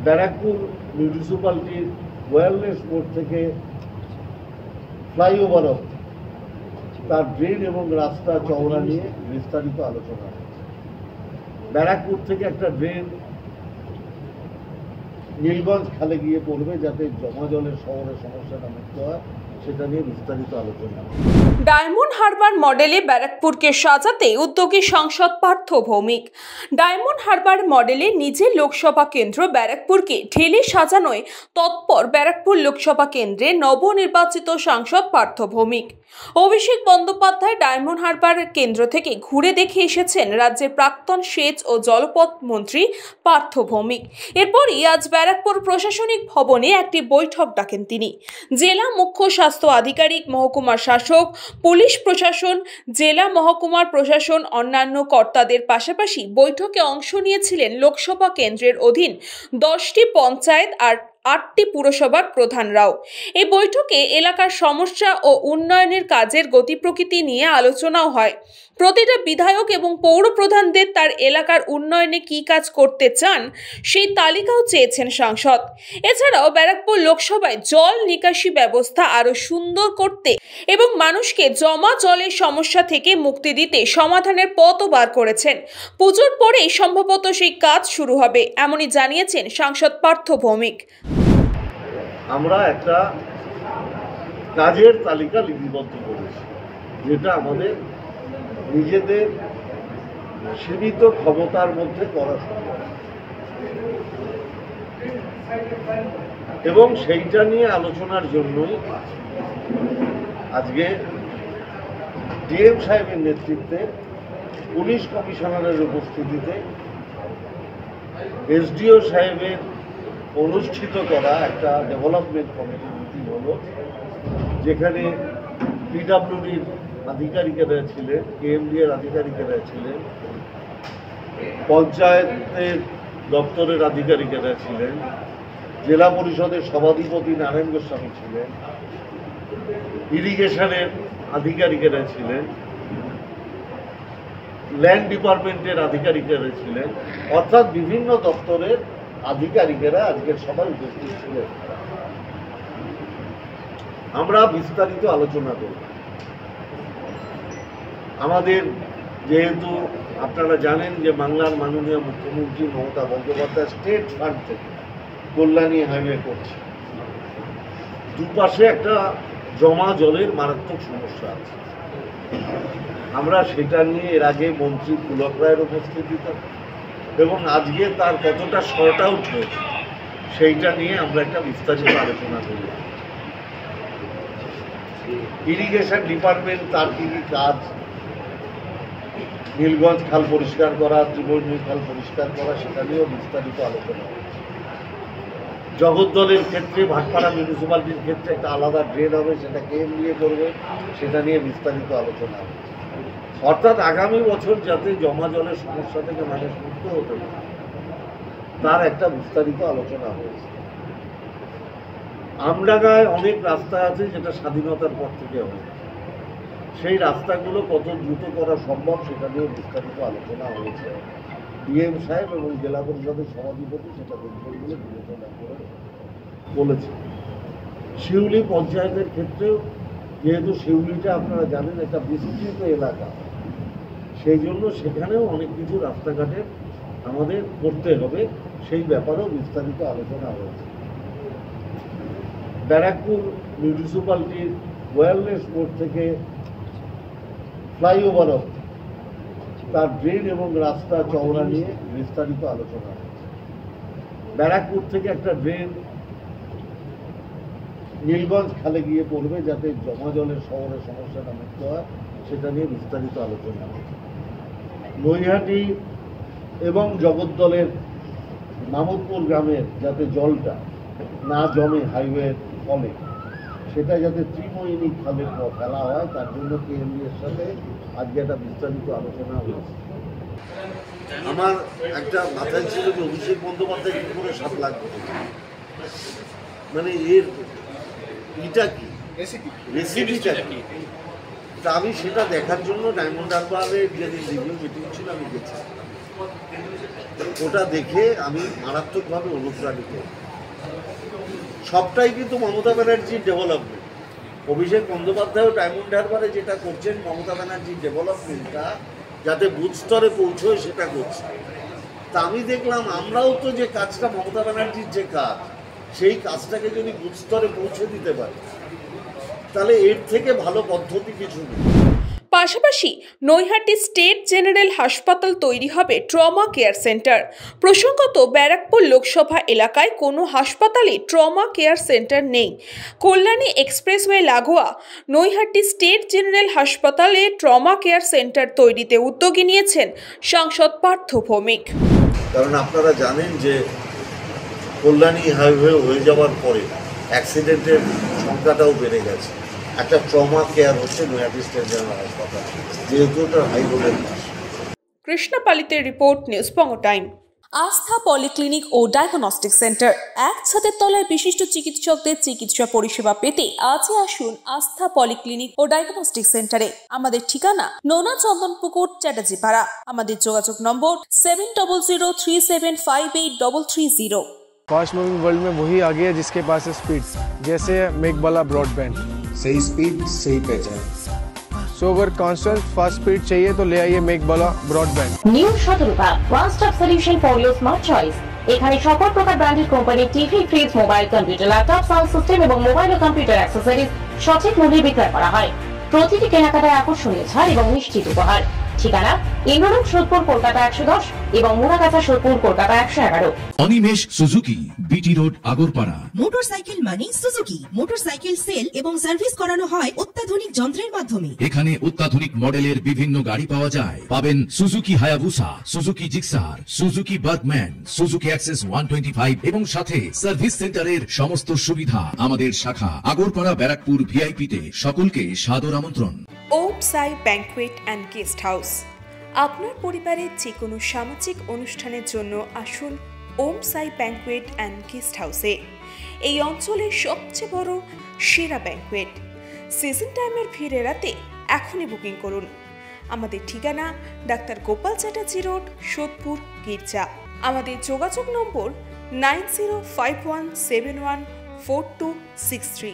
Barrackpore মিউনিসিপ্যালিটির wellness board থেকে flyover তার drain এবং রাস্তা চওড়া নিয়ে বিস্তারিত আলোচনা। ব্যারাকপুর থেকে একটা ড্রেন নীলগঞ্জ খালে গিয়ে পড়বে যাতে জমা জলের শহরের সমস্যাটা মুক্ত হয়, সেটা নিয়ে বিস্তারিত আলোচনা। ডায়মন্ড হারবার মডেলে ব্যারাকপুরকে সাজাতে উদ্যোগী সাংসদ পার্থ ভৌমিক। ডায়মন্ড হারবার মডেলে নিজের লোকসভা কেন্দ্র ব্যারাকপুরকে ঢেলে সাজানোয় তৎপর ব্যারাকপুর লোকসভা কেন্দ্রে নবনির্বাচিত সাংসদ পার্থ ভৌমিক। অভিষেক বন্দ্যোপাধ্যায় ডায়মন্ড হারবার কেন্দ্র থেকে ঘুরে দেখে এসেছেন রাজ্যের প্রাক্তন সেচ ও জলপথ মন্ত্রী পার্থ ভৌমিক। এরপরই আজ ব্যারাকপুর প্রশাসনিক ভবনে একটি বৈঠক ডাকেন তিনি। জেলা মুখ্য স্বাস্থ্য আধিকারিক, মহকুমা শাসক, পুলিশ প্রশাসন, জেলা মহকুমার প্রশাসন, অন্যান্য কর্তাদের পাশাপাশি বৈঠকে অংশ নিয়েছিলেন লোকসভা কেন্দ্রের অধীন 10টি পঞ্চায়েত আর 8টি পুরসভার প্রধানরাও। এই বৈঠকে এলাকার সমস্যা ও উন্নয়নের কাজের গতি প্রকৃতি নিয়ে আলোচনাও হয়। প্রতিটা বিধায়ক এবং পৌর প্রধানদের তার এলাকার উন্নয়নে কী কাজ করতে চান সেই তালিকাও চেয়েছেন সাংসদ। এছাড়াও ব্যারাকপুর লোকসভায় জল নিকাশি ব্যবস্থা আরও সুন্দর করতে এবং মানুষকে জমা জলের সমস্যা থেকে মুক্তি দিতে সমাধানের পথও বার করেছেন। পুজোর পরেই সম্ভবত সেই কাজ শুরু হবে, এমনই জানিয়েছেন সাংসদ পার্থ ভৌমিক। আমরা একটা কাজের তালিকা লিপিবদ্ধ করেছি, যেটা আমাদের নিজেদের সীমিত ক্ষমতার মধ্যে করা সম্ভব, এবং সেইটা নিয়ে আলোচনার জন্যই আজকে ডিএম সাহেবের নেতৃত্বে পুলিশ কমিশনারের উপস্থিতিতে এসডিও সাহেবের অনুষ্ঠিত করা একটা ডেভেলপমেন্ট কমিটি মিটিং হলো, যেখানে পিডব্লিউডির আধিকারিকেরা ছিলেন, কেএমডিএর আধিকারিকেরা ছিলেন, পঞ্চায়েতের দপ্তরের আধিকারিকেরা ছিলেন, জেলা পরিষদের সভাধিপতি নারায়ণ গোস্বামী ছিলেন, ইরিগেশনের আধিকারিকেরা ছিলেন, ল্যান্ড ডিপার্টমেন্টের আধিকারিকেরা ছিলেন, অর্থাৎ বিভিন্ন দপ্তরের আধিকারিকেরা আজকের সভায় উপস্থিত ছিলেন। আমরা বিস্তারিত আলোচনা করব। আমাদের যেহেতু আপনারা জানেন যে বাংলার মাননীয় মুখ্যমন্ত্রী মমতা বন্দ্যোপাধ্যায় স্টেট ফান্ড থেকে কল্যাণী হাইওয়ে করছে, দুপাশে একটা জমা জলের মারাত্মক সমস্যা আছে। আমরা সেটা নিয়ে এর আগে মন্ত্রী পুলক রায়ের উপস্থিতিতে এবং আজকে তার কতটা শর্ট আউট হয়েছে সেইটা নিয়ে আমরা একটা বিস্তারিত আলোচনা করি। ইরিগেশন ডিপার্টমেন্ট তার কী কী কাজ, নীলগঞ্জ খাল পরিষ্কার করা, ত্রিবেণী খাল পরিষ্কার করা, সেটা নিয়েও বিস্তারিত আলোচনা হবে। জগদ্দলের ক্ষেত্রে ভাটপাড়া মিউনিসিপ্যালিটির ক্ষেত্রে একটা আলাদা ড্রেন হবে, সেটা কেএমডিএ করবে, সেটা নিয়ে বিস্তারিত আলোচনা হবে। অর্থাৎ আগামী বছর যাতে জমা জলের সমস্যা থেকে মানুষ মুক্ত হতে পারে তার একটা বিস্তারিত আলোচনা হয়েছে। আমডাঙ্গায় অনেক রাস্তা আছে যেটা স্বাধীনতার পর থেকে হয়, সেই রাস্তাগুলো কত দ্রুত করা সম্ভব সেটা নিয়ে বিস্তারিত আলোচনা হয়েছে। ডিএম সাহেব এবং জেলা পরিষদের সভাধিপতি সেটা দেখবেন বলে বিবেচনা করে বলেছে। শিউলি পঞ্চায়েতের ক্ষেত্রেও যেহেতু শিউলিটা আপনারা জানেন একটা বিস্তৃত এলাকা, সেই জন্য সেখানেও অনেক কিছু রাস্তাঘাটের আমাদের করতে হবে, সেই ব্যাপারেও বিস্তারিত আলোচনা হয়েছে। ব্যারাকপুর মিউনিসিপ্যালিটির ওয়েলনেস বোর্ড থেকে ফ্লাইওভার তার ড্রেন এবং রাস্তা চওড়া নিয়ে বিস্তারিত আলোচনা হয়েছে। ব্যারাকপুর থেকে একটা ড্রেন নীলগঞ্জ খালে গিয়ে পড়বে যাতে জমা জলের শহরের সমস্যাটা মুক্ত হয়, সেটা নিয়ে বিস্তারিত আলোচনা হয়েছে। নৈহাটি এবং জগদ্দলের মামুদপুর গ্রামের যাতে জলটা না জমে হাইওয়ের ফলে, সেটা যাতে ত্রিমোহিনী খালে ফেলা হয়, তার জন্য কেএমডিএর সাথে আজকে একটা বিস্তারিত আলোচনা হয়েছে। আমার একটা মাথায় ছিল যে অভিষেক বন্দ্যোপাধ্যায় কি করে 7 লাখ কোটি, মানে এর এটা কি রেসিপিটা কি, তা আমি সেটা দেখার জন্য ডায়মন্ড হারবারে যেদিন রিভিউ মিটিং ছিল আমি গেছি। ওটা দেখে আমি মারাত্মকভাবে অনুপ্রাণিত। সবটাই কিন্তু মমতা ব্যানার্জির ডেভেলপমেন্ট। অভিষেক বন্দ্যোপাধ্যায় ডায়মন্ড হারবারে যেটা করছেন, মমতা ব্যানার্জির ডেভেলপমেন্টটা যাতে বুথ স্তরে পৌঁছয় সেটা করছে। তা আমি দেখলাম আমরাও তো যে কাজটা, মমতা ব্যানার্জির যে কাজ, সেই কাজটাকে যদি বুথ স্তরে পৌঁছে দিতে পারি, তাহলে এর থেকে ভালো পদ্ধতি কিছু নেই। পাশাপাশি নৈহাটি স্টেট জেনারেল হাসপাতাল তৈরি হবে ট্রমা কেয়ার সেন্টার। প্রসঙ্গত, ব্যারাকপুর লোকসভা এলাকায় কোনো হাসপাতালে ট্রমা কেয়ার সেন্টার নেই। কল্যাণী এক্সপ্রেসওয়ে লাগোয়া নৈহাটি স্টেট জেনারেল হাসপাতালে ট্রমা কেয়ার সেন্টার তৈরিতে উদ্যোগী নিয়েছেন সাংসদ পার্থ ভৌমিক। কারণ আপনারা জানেন যে কল্যাণী হাইওয়ে হয়ে যাওয়ার পরে অ্যাক্সিডেন্টের সংখ্যাটাও বেড়ে গেছে। একটা ট্রমা কেয়ার হচ্ছে নৈহাটি স্টেট জেনারেল হাসপাতাল, যেহেতু ওটা হাই রোডের পাশে। কৃষ্ণপালিতের রিপোর্ট, নিউজ বঙ্গ টাইম। আস্থা পলিক্লিনিক ও ডায়াগনস্টিক সেন্টার, এক ছাদের তলায় বিশিষ্ট চিকিৎসকদের চিকিৎসা পরিষেবা পেতে আজই আসুন আস্থা পলিক্লিনিক ও ডায়াগনস্টিক সেন্টারে। আমাদের ঠিকানা নোনা চন্দনপুকুর, চ্যাটার্জিপাড়া। আমাদের যোগাযোগ নম্বর 7003758330। फास्ट मूविंग वर्ल्ड में वही आगे है जिसके पास है स्पीड, जैसे मेघबाला ब्रॉडबैंड। सही स्पीड सही पहचान। सो अगर कांस्टेंट फास्ट स्पीड चाहिए तो ले आइए Meghbala broadband. New Shatarupa one stop solution for your smart choice. এখানে সকল প্রকার ব্র্যান্ডেড কোম্পানির TV, fridge, mobile, computer, laptop, sound system এবং মোবাইল ও কম্পিউটার অ্যাক্সেসরিজ সঠিক মূল্যে বিক্রয় করা হয়। প্রতিটি কেনাকাটায় আকর্ষণীয় ছাড় এবং নিশ্চিত উপহার। ঠিকানা ইন্দ্রলোক, সোদপুর, কলকাতা 110 এবং Muragachha, Sodepur, Kolkata 111। Animesh Suzuki, BT road, Agarpara. Motorcycle মানে সুজুকি। মোটরসাইকেল সেল এবং সার্ভিস করানো হয় অত্যাধুনিক যন্ত্রের মাধ্যমে। এখানে অত্যাধুনিক মডেলের বিভিন্ন গাড়ি পাওয়া যায়। পাবেন Suzuki Hayabusa, Suzuki Gixxer, Suzuki Bergman, Suzuki access 125 এবং সাথে সার্ভিস সেন্টারের সমস্ত সুবিধা। আমাদের শাখা আগরপাড়া, ব্যারাকপুর ভিআইপি তে। সকলকে সাদর আমন্ত্রণ। ওম সাই ব্যাংকুয়েট অ্যান্ড গেস্ট হাউস। আপনার পরিবারের যে কোনো সামাজিক অনুষ্ঠানের জন্য আসুন ওম সাই ব্যাংকুয়েট অ্যান্ড গেস্ট হাউসে। এই অঞ্চলের সবচেয়ে বড় সেরা ব্যাংকুয়েট। সিজন টাইমের ভিড় এড়াতে এখনই বুকিং করুন। আমাদের ঠিকানা ডাক্তার গোপাল চ্যাটার্জি রোড, সোদপুর, গির্জা। আমাদের যোগাযোগ নম্বর 9051714263।